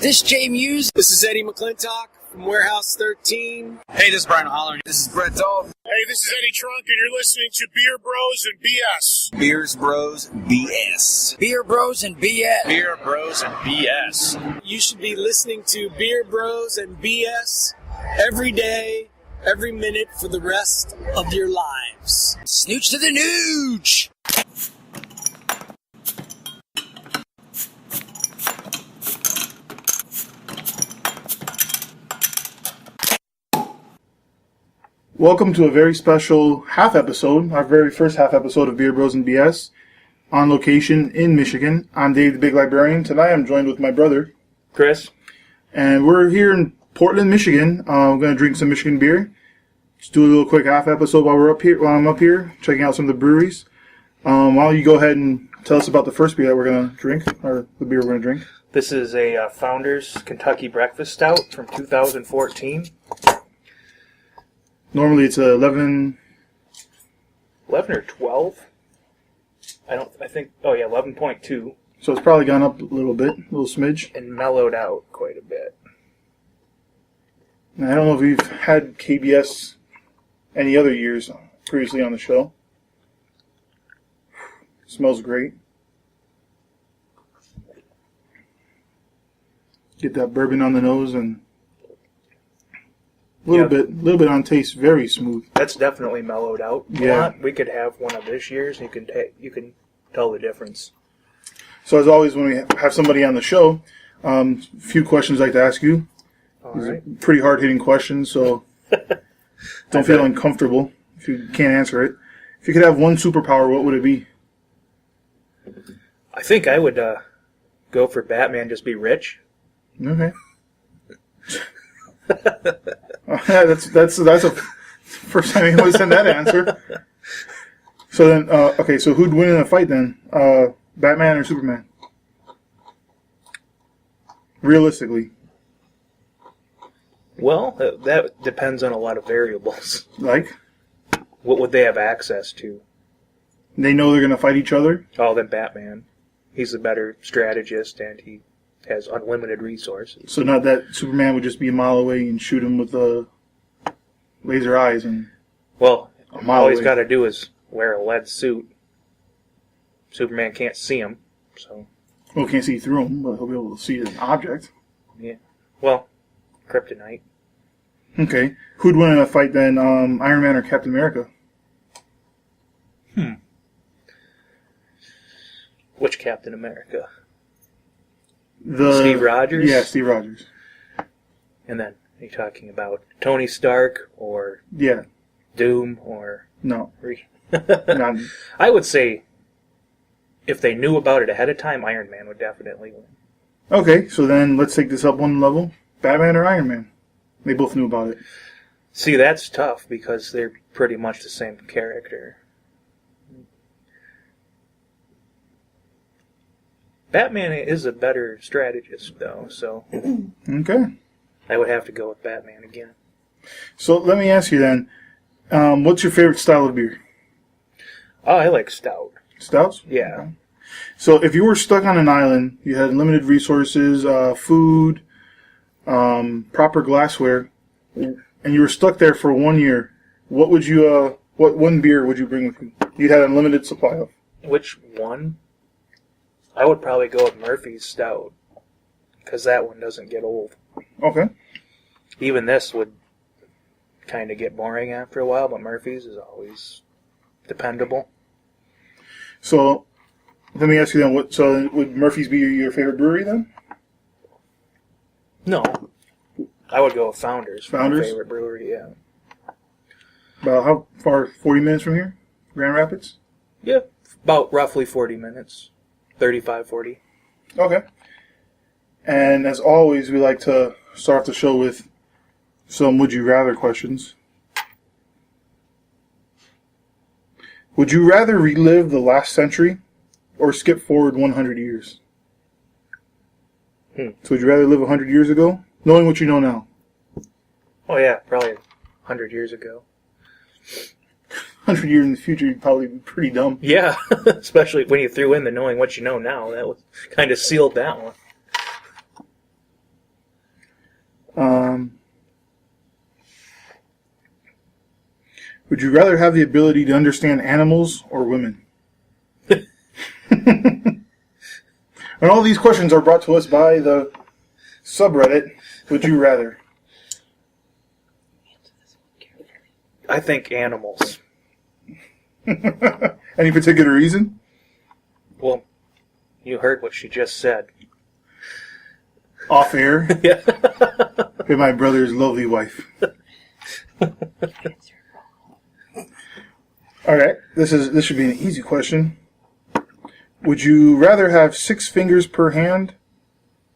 This is Jay Muse. This is Eddie McClintock from Warehouse 13. Hey, this is Brian Holler. This is Brett Dahl. Hey, this is Eddie Trunk, and you're listening to Beer Bros and BS. Beers Bros BS. Beer Bros and BS. Beer Bros and BS. You should be listening to Beer Bros and BS every day, every minute for the rest of your lives. Snooch to the nooch! Welcome to a very special half episode, our very first half episode of Beer Bros and BS, on location in Michigan. I'm Dave the Big Librarian. Tonight I'm joined with my brother, Chris. And we're here in Portland, Michigan. We're going to drink some Michigan beer. Just do a little quick half episode while I'm up here, checking out some of the breweries. Why don't you go ahead and tell us about the first beer that we're going to drink, or the beer we're going to drink. This is a Founders Kentucky Breakfast Stout from 2014. Normally it's 11 or 12. I think 11.2. So it's probably gone up a little bit, a little smidge. And mellowed out quite a bit. And I don't know if we've had KBS any other years previously on the show. Smells great. Get that bourbon on the nose and a little bit on taste, very smooth. That's definitely mellowed out a lot. We could have one of this year's, and you can tell the difference. So as always, when we have somebody on the show, a few questions I'd like to ask you. All right. Pretty hard-hitting questions, so don't feel uncomfortable if you can't answer it. If you could have one superpower, what would it be? I think I would go for Batman, just be rich. Okay. That's a first time anyone said that answer. So then, okay, so who'd win in a fight then? Batman or Superman? Realistically. Well, that depends on a lot of variables. Like? What would they have access to? They know they're going to fight each other? Oh, then Batman. He's the better strategist, and he has unlimited resources. So not that Superman would just be a mile away and shoot him with laser eyes and... Well, all he's got to do is wear a lead suit. Superman can't see him, so... Well, can't see through him, but he'll be able to see an object. Yeah. Well, kryptonite. Okay. Who'd win in a fight then, Iron Man or Captain America? Which Captain America? Steve Rogers? Yeah, Steve Rogers. And then, are you talking about Tony Stark or Doom or... No. I would say, if they knew about it ahead of time, Iron Man would definitely win. Okay, so then let's take this up one level. Batman or Iron Man? They both knew about it. See, that's tough because they're pretty much the same character. Batman is a better strategist, though, so... Okay. I would have to go with Batman again. So let me ask you then, what's your favorite style of beer? Oh, I like stout. Stouts? Yeah. Okay. So if you were stuck on an island, you had limited resources, food, proper glassware, and you were stuck there for 1 year, what one beer would you bring with you? You had a limited supply of. Which one? I would probably go with Murphy's Stout, because that one doesn't get old. Okay. Even this would kind of get boring after a while, but Murphy's is always dependable. So, let me ask you then, would Murphy's be your favorite brewery then? No. I would go with Founders. Founders? My favorite brewery, yeah. About how far? 40 minutes from here? Grand Rapids? Yeah, about roughly 40 minutes. 35, 40. Okay. And as always, we like to start off the show with some Would You Rather questions. Would you rather relive the last century or skip forward 100 years? So would you rather live 100 years ago, knowing what you know now? Oh yeah, probably 100 years ago. 100 years in the future, you'd probably be pretty dumb. Yeah, especially when you threw in the knowing what you know now. That was kind of sealed that one. Would you rather have the ability to understand animals or women? And all these questions are brought to us by the subreddit, Would You Rather? I think animals. Any particular reason? Well, you heard what she just said. Off air? Yeah. With my brother's lovely wife. Alright, this should be an easy question. Would you rather have 6 fingers per hand,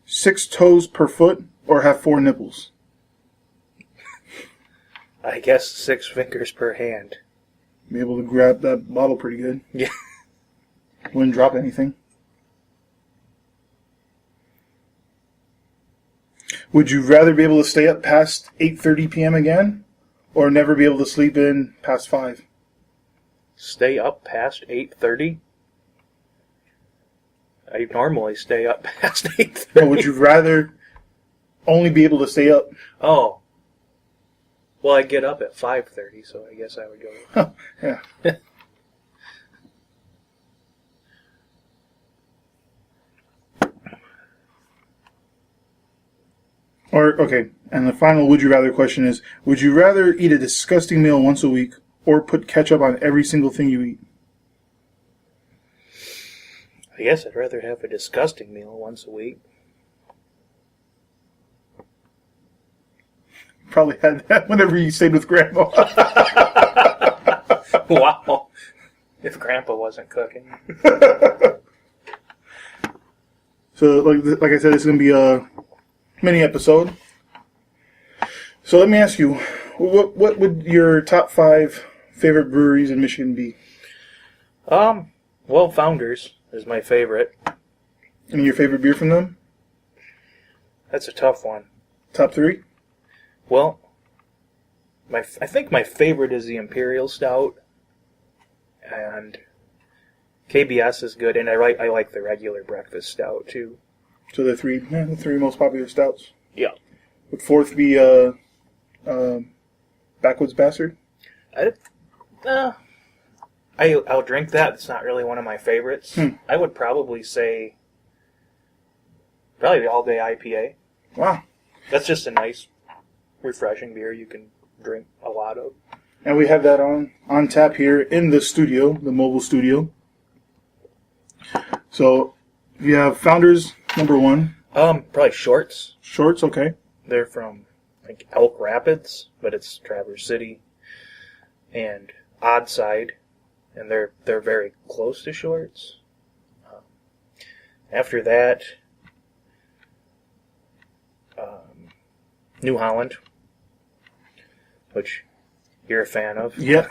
6 toes per foot, or have 4 nipples? I guess 6 fingers per hand. Be able to grab that bottle pretty good. Yeah. Wouldn't drop anything. Would you rather be able to stay up past 8:30 p.m. again, or never be able to sleep in past 5? Stay up past 8:30? I normally stay up past 8:30. Or would you rather only be able to stay up? Oh. Well, I get up at 5:30, so I guess I would go. Yeah. Or, okay, and the final would you rather question is, would you rather eat a disgusting meal once a week or put ketchup on every single thing you eat? I guess I'd rather have a disgusting meal once a week. Probably had that whenever you stayed with Grandma. Wow. If Grandpa wasn't cooking. So, like I said, it's going to be a mini episode. So let me ask you, what would your top 5 favorite breweries in Michigan be? Well, Founders is my favorite. And your favorite beer from them? That's a tough one. Top 3? Well, I think my favorite is the Imperial Stout, and KBS is good, and I like the regular breakfast stout too. So the three most popular stouts. Yeah. Would 4th be Backwoods Bastard? I'll drink that. It's not really one of my favorites. I would probably say the All Day IPA. Wow. That's just a nice, refreshing beer you can drink a lot of. And we have that on tap here in the studio, the mobile studio. So you have Founders number 1. Probably Shorts. Shorts, okay. They're from like Elk Rapids, but it's Traverse City. And Oddside, and they're very close to Shorts. After that, New Holland, which you're a fan of. Yeah.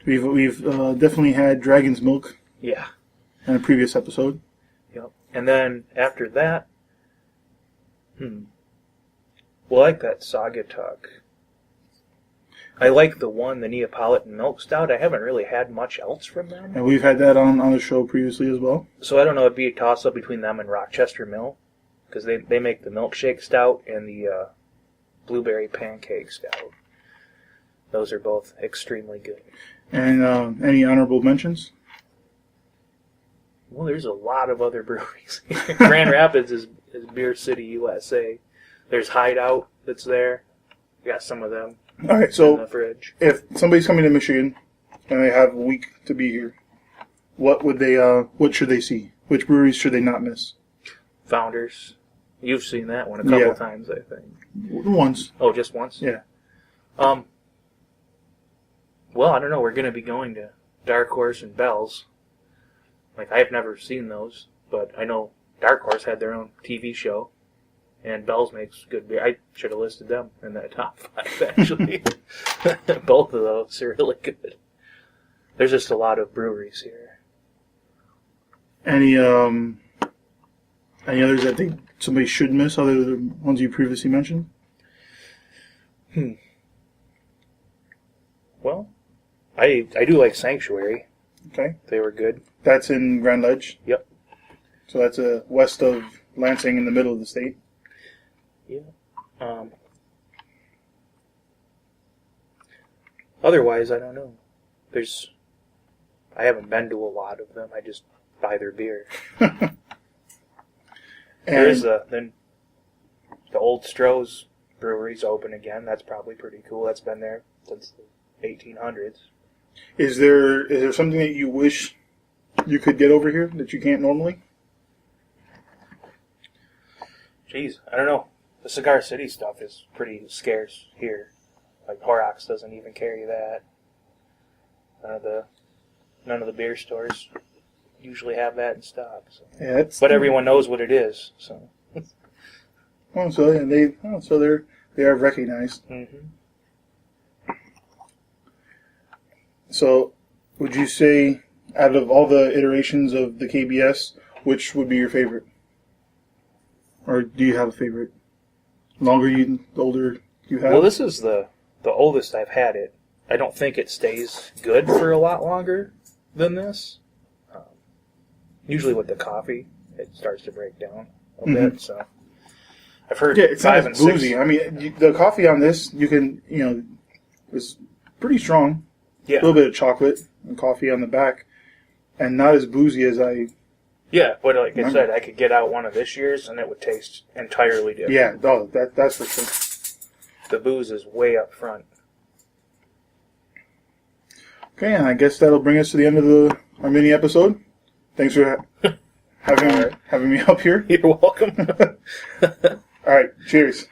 We've definitely had Dragon's Milk. Yeah. In a previous episode. Yep. And then after that, well, I like that Saugatuck. I like the Neapolitan Milk Stout. I haven't really had much else from them. And we've had that on the show previously as well. So I don't know, it'd be a toss-up between them and Rochester Mill, because they make the Milkshake Stout and the Blueberry Pancake Stout. Those are both extremely good. And any honorable mentions? Well, there's a lot of other breweries here. Grand Rapids is Beer City, USA. There's Hideout that's there. We got some of them. All right, in so the fridge. if somebody's coming to Michigan and they have a week to be here, what should they see? Which breweries should they not miss? Founders. You've seen that one a couple of times, I think. Once. Oh, just once? Yeah. Well, I don't know. We're going to be going to Dark Horse and Bell's. Like, I've never seen those, but I know Dark Horse had their own TV show, and Bell's makes good beer. I should have listed them in that top 5, actually. Both of those are really good. There's just a lot of breweries here. Any others that think somebody should miss other than the ones you previously mentioned? Well, I do like Sanctuary. Okay. They were good. That's in Grand Ledge? Yep. So that's west of Lansing in the middle of the state? Yeah. Otherwise, I don't know. I haven't been to a lot of them. I just buy their beer. There's then the old Stroh's brewery's open again. That's probably pretty cool. That's been there since the 1800s. Is there something that you wish you could get over here that you can't normally? Jeez, I don't know. The Cigar City stuff is pretty scarce here. Like Horrocks doesn't even carry that. None of the beer stores usually have that in stock. So. Yeah, But everyone knows what it is. So. They are recognized. Mm-hmm. So, would you say, out of all the iterations of the KBS, which would be your favorite? Or do you have a favorite? The older you have? Well, this is the oldest I've had it. I don't think it stays good for a lot longer than this. Usually with the coffee, it starts to break down a bit. So I've heard it's 5 not and as boozy. 6. I mean, the coffee on this, you can, is pretty strong. Yeah. A little bit of chocolate and coffee on the back, and not as boozy as I. Yeah, but like I said, I could get out one of this year's and it would taste entirely different. Yeah, that's for sure. The booze is way up front. Okay, and I guess that'll bring us to the end of our mini episode. Thanks for having me up here. You're welcome. All right, cheers.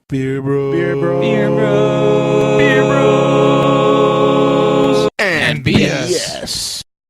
Beer Bros. Beer Bros. Beer Bros. Beer Bros.